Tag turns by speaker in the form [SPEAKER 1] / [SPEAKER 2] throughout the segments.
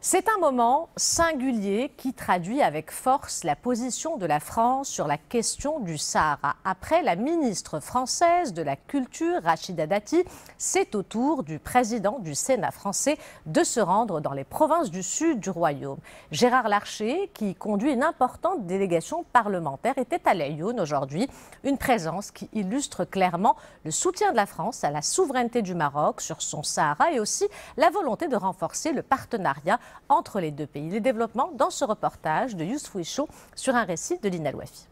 [SPEAKER 1] C'est un moment singulier qui traduit avec force la position de la France sur la question du Sahara. Après la ministre française de la Culture, Rachida Dati, c'est au tour du président du Sénat français de se rendre dans les provinces du sud du royaume. Gérard Larcher, qui conduit une importante délégation parlementaire, était à Laayoune aujourd'hui. Une présence qui illustre clairement le soutien de la France à la souveraineté du Maroc sur son Sahara et aussi la volonté de renforcer le partenariat entre les deux pays. Les développements dans ce reportage de Youssef Ouichou sur un récit de Lina Louafi.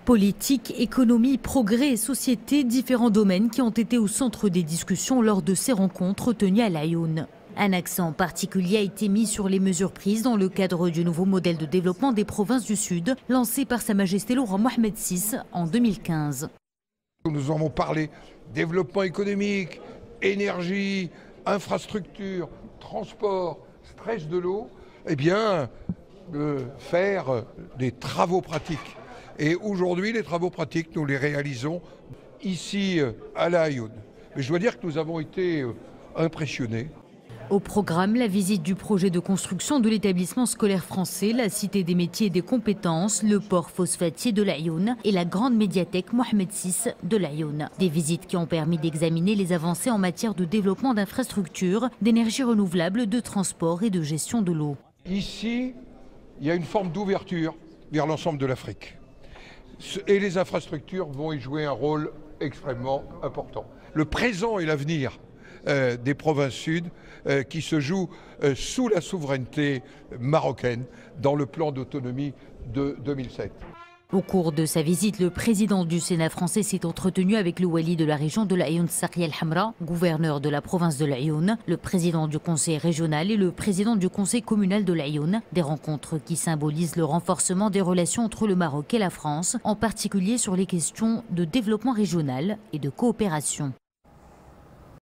[SPEAKER 2] Politique, économie, progrès et société, différents domaines qui ont été au centre des discussions lors de ces rencontres tenues à Laayoune. Un accent particulier a été mis sur les mesures prises dans le cadre du nouveau modèle de développement des provinces du Sud, lancé par Sa Majesté le roi Mohamed VI en 2015.
[SPEAKER 3] Nous avons parlé développement économique, énergie, infrastructure, transport, stress de l'eau, faire des travaux pratiques. Et aujourd'hui, les travaux pratiques, nous les réalisons ici à Laayoune. Mais je dois dire que nous avons été impressionnés.
[SPEAKER 2] Au programme, la visite du projet de construction de l'établissement scolaire français, la Cité des métiers et des compétences, le port phosphatier de Laayoune et la grande médiathèque Mohamed VI de Laayoune. Des visites qui ont permis d'examiner les avancées en matière de développement d'infrastructures, d'énergie renouvelable, de transport et de gestion de l'eau.
[SPEAKER 3] Ici, il y a une forme d'ouverture vers l'ensemble de l'Afrique. Et les infrastructures vont y jouer un rôle extrêmement important. Le présent et l'avenir des provinces sud qui se jouent sous la souveraineté marocaine dans le plan d'autonomie de 2007.
[SPEAKER 2] Au cours de sa visite, le président du Sénat français s'est entretenu avec le wali de la région de Laayoune, Sarri El Hamra, gouverneur de la province de Laayoune, le président du conseil régional et le président du conseil communal de Laayoune. Des rencontres qui symbolisent le renforcement des relations entre le Maroc et la France, en particulier sur les questions de développement régional et de coopération.